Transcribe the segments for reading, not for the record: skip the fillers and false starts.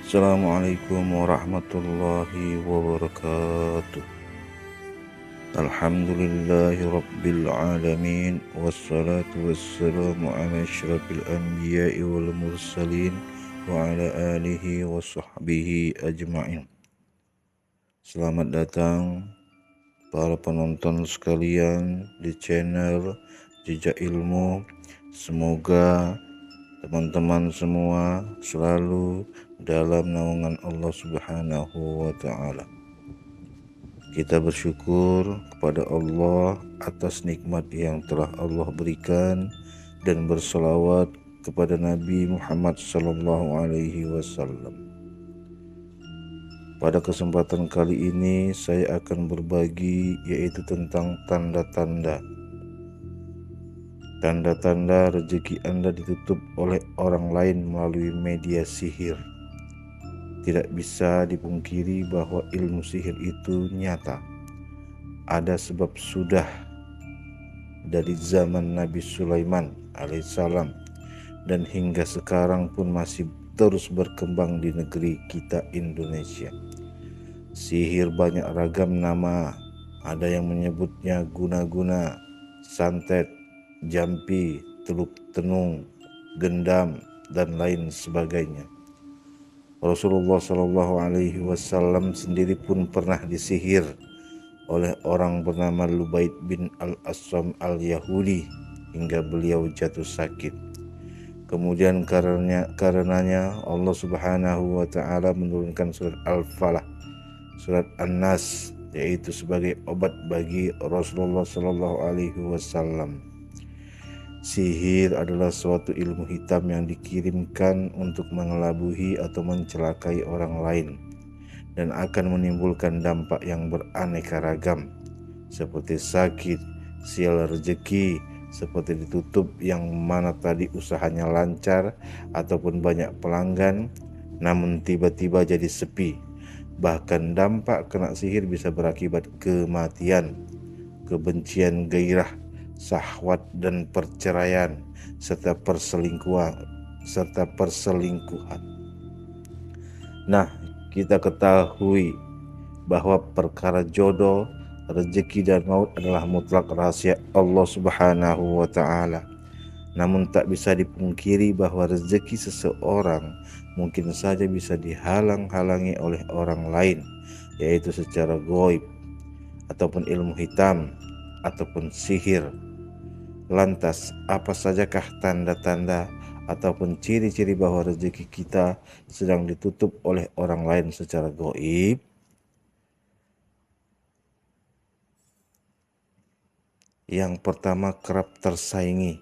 Assalamualaikum warahmatullahi wabarakatuh. Alhamdulillahi rabbil alamin. Wassalatu wassalamu ala asyrafil anbiya'i wal mursalin wa ala alihi wa sahbihi ajma'in. Selamat datang para penonton sekalian di channel Jejak Ilmu. Semoga teman-teman semua selalu dalam naungan Allah Subhanahu wa Ta'ala. Kita bersyukur kepada Allah atas nikmat yang telah Allah berikan dan berselawat kepada Nabi Muhammad sallallahu alaihi wasallam. Pada kesempatan kali ini saya akan berbagi yaitu tentang tanda-tanda. Tanda-tanda rezeki Anda ditutup oleh orang lain melalui media sihir. Tidak bisa dipungkiri bahwa ilmu sihir itu nyata. Ada sebab sudah dari zaman Nabi Sulaiman alaihissalam dan hingga sekarang pun masih terus berkembang di negeri kita Indonesia. Sihir banyak ragam nama, ada yang menyebutnya guna-guna, santet, jampi, teluk tenung, gendam, dan lain sebagainya. Rasulullah Shallallahu Alaihi Wasallam sendiri pun pernah disihir oleh orang bernama Lubaid bin Al-Asam Al-Yahudi hingga beliau jatuh sakit. Kemudian karenanya Allah Subhanahu wa Ta'ala menurunkan surat Al-Falah, surat An-Nas, yaitu sebagai obat bagi Rasulullah Shallallahu Alaihi Wasallam. Sihir adalah suatu ilmu hitam yang dikirimkan untuk mengelabuhi atau mencelakai orang lain dan akan menimbulkan dampak yang beraneka ragam seperti sakit, sial rezeki, seperti ditutup yang mana tadi usahanya lancar ataupun banyak pelanggan namun tiba-tiba jadi sepi. Bahkan dampak kena sihir bisa berakibat kematian, kebencian, gairah, syahwat dan perceraian serta perselingkuhan. Nah, kita ketahui bahwa perkara jodoh, rezeki dan maut adalah mutlak rahasia Allah Subhanahu wa Ta'ala. Namun tak bisa dipungkiri bahwa rezeki seseorang mungkin saja bisa dihalang-halangi oleh orang lain, yaitu secara gaib ataupun ilmu hitam ataupun sihir. Lantas, apa sajakah tanda-tanda ataupun ciri-ciri bahwa rezeki kita sedang ditutup oleh orang lain secara gaib? Yang pertama, kerap tersaingi,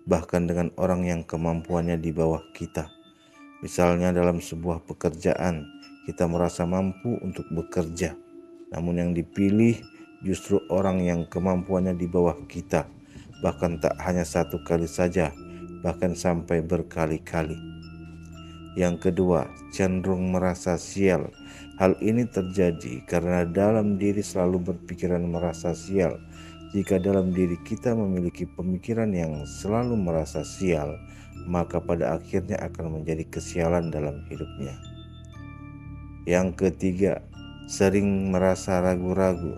bahkan dengan orang yang kemampuannya di bawah kita. Misalnya dalam sebuah pekerjaan, kita merasa mampu untuk bekerja, namun yang dipilih justru orang yang kemampuannya di bawah kita. Bahkan tak hanya satu kali saja, bahkan sampai berkali-kali. Yang kedua, cenderung merasa sial. Hal ini terjadi karena dalam diri selalu berpikiran merasa sial. Jika dalam diri kita memiliki pemikiran yang selalu merasa sial, maka pada akhirnya akan menjadi kesialan dalam hidupnya. Yang ketiga, sering merasa ragu-ragu.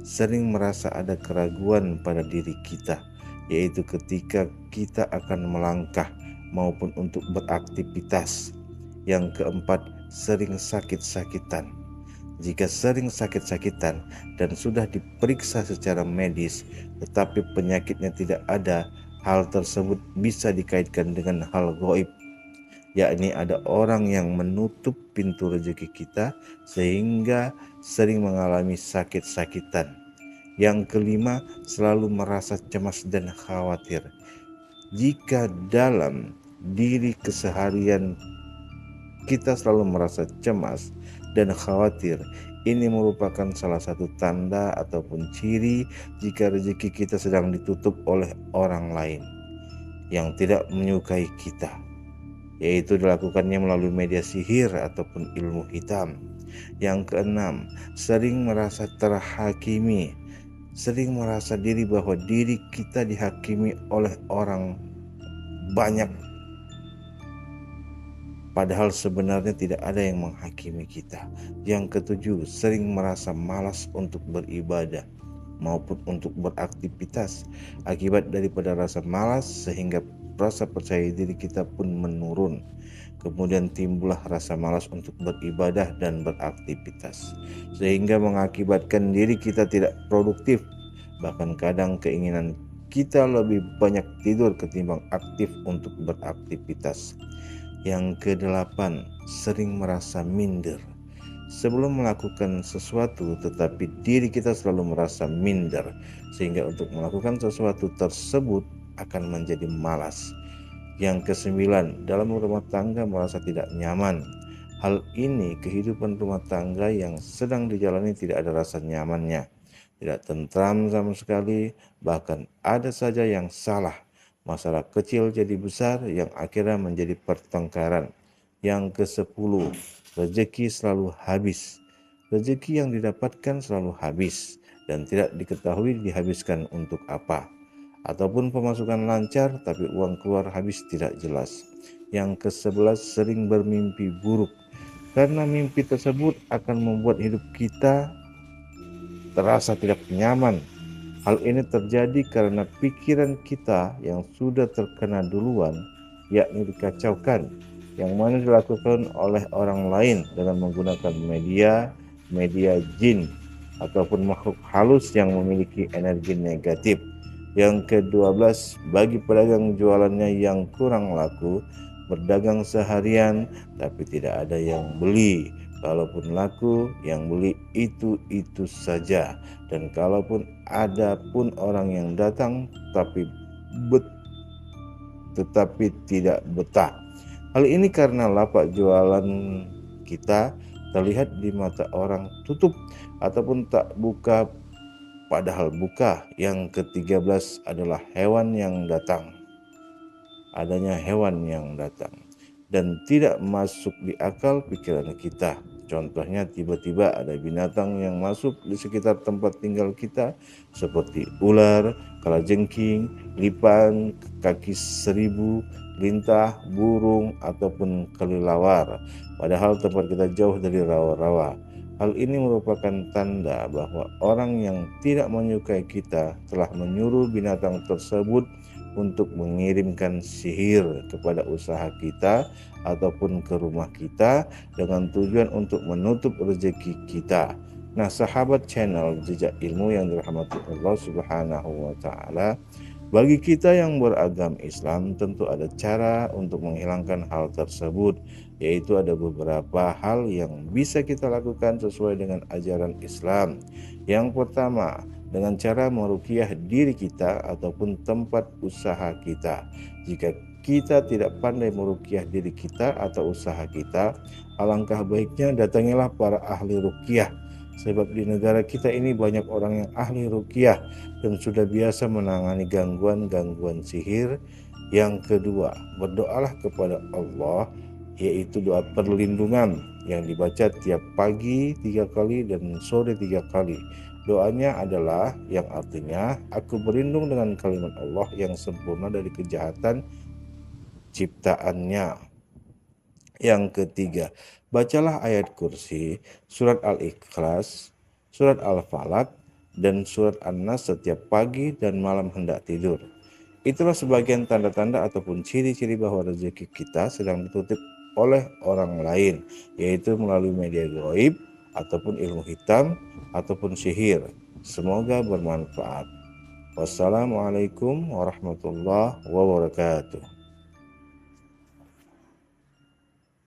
Sering merasa ada keraguan pada diri kita, yaitu ketika kita akan melangkah maupun untuk beraktivitas. Yang keempat, sering sakit-sakitan. Jika sering sakit-sakitan dan sudah diperiksa secara medis tetapi penyakitnya tidak ada, hal tersebut bisa dikaitkan dengan hal gaib, yakni ada orang yang menutup pintu rezeki kita sehingga sering mengalami sakit-sakitan. Yang kelima, selalu merasa cemas dan khawatir. Jika dalam diri keseharian kita selalu merasa cemas dan khawatir, ini merupakan salah satu tanda ataupun ciri jika rezeki kita sedang ditutup oleh orang lain yang tidak menyukai kita, yaitu dilakukannya melalui media sihir ataupun ilmu hitam. Yang keenam, sering merasa terhakimi, sering merasa diri bahwa diri kita dihakimi oleh orang banyak. padahal sebenarnya tidak ada yang menghakimi kita. Yang ketujuh, sering merasa malas untuk beribadah maupun untuk beraktivitas. Akibat daripada rasa malas sehingga rasa percaya diri kita pun menurun. Kemudian timbullah rasa malas untuk beribadah dan beraktivitas, sehingga mengakibatkan diri kita tidak produktif. Bahkan kadang keinginan kita lebih banyak tidur ketimbang aktif untuk beraktivitas. Yang kedelapan, sering merasa minder sebelum melakukan sesuatu, tetapi diri kita selalu merasa minder, sehingga untuk melakukan sesuatu tersebut akan menjadi malas. Yang kesembilan, dalam rumah tangga merasa tidak nyaman. Hal ini kehidupan rumah tangga yang sedang dijalani tidak ada rasa nyamannya, tidak tentram sama sekali, bahkan ada saja yang salah. Masalah kecil jadi besar yang akhirnya menjadi pertengkaran. Yang kesepuluh, rezeki selalu habis. Rezeki yang didapatkan selalu habis dan tidak diketahui dihabiskan untuk apa. Ataupun pemasukan lancar tapi uang keluar habis tidak jelas. Yang ke-11, sering bermimpi buruk. Karena mimpi tersebut akan membuat hidup kita terasa tidak nyaman. Hal ini terjadi karena pikiran kita yang sudah terkena duluan, yakni dikacaukan, yang mana dilakukan oleh orang lain dengan menggunakan media jin, ataupun makhluk halus yang memiliki energi negatif. Yang ke-12, bagi pedagang jualannya yang kurang laku, berdagang seharian tapi tidak ada yang beli. Kalaupun laku, yang beli itu saja. Dan kalaupun ada pun orang yang datang tetapi tidak betah. Hal ini karena lapak jualan kita terlihat di mata orang tutup ataupun tak buka padahal buka. Yang ke-13 adalah adanya hewan yang datang dan tidak masuk di akal pikiran kita. Contohnya tiba-tiba ada binatang yang masuk di sekitar tempat tinggal kita seperti ular, kalajengking, lipan, kaki seribu, lintah, burung, ataupun kelelawar. Padahal tempat kita jauh dari rawa-rawa. Hal ini merupakan tanda bahwa orang yang tidak menyukai kita telah menyuruh binatang tersebut untuk mengirimkan sihir kepada usaha kita ataupun ke rumah kita dengan tujuan untuk menutup rezeki kita. Nah, sahabat channel Jejak Ilmu yang dirahmati Allah Subhanahu wa taala, bagi kita yang beragam Islam tentu ada cara untuk menghilangkan hal tersebut, yaitu ada beberapa hal yang bisa kita lakukan sesuai dengan ajaran Islam. Yang pertama, dengan cara meruqyah diri kita ataupun tempat usaha kita. Jika kita tidak pandai meruqyah diri kita atau usaha kita, alangkah baiknya datangilah para ahli ruqyah. Sebab di negara kita ini banyak orang yang ahli ruqyah dan sudah biasa menangani gangguan-gangguan sihir. Yang kedua, berdoalah kepada Allah, yaitu doa perlindungan yang dibaca tiap pagi 3 kali dan sore 3 kali. Doanya adalah yang artinya, aku berlindung dengan kalimat Allah yang sempurna dari kejahatan ciptaannya. Yang ketiga, bacalah ayat kursi, surat Al-Ikhlas, surat Al-Falaq, dan surat An-Nas setiap pagi dan malam hendak tidur. Itulah sebagian tanda-tanda ataupun ciri-ciri bahwa rezeki kita sedang ditutup oleh orang lain, yaitu melalui media gaib, ataupun ilmu hitam, ataupun sihir. Semoga bermanfaat. Wassalamualaikum warahmatullahi wabarakatuh.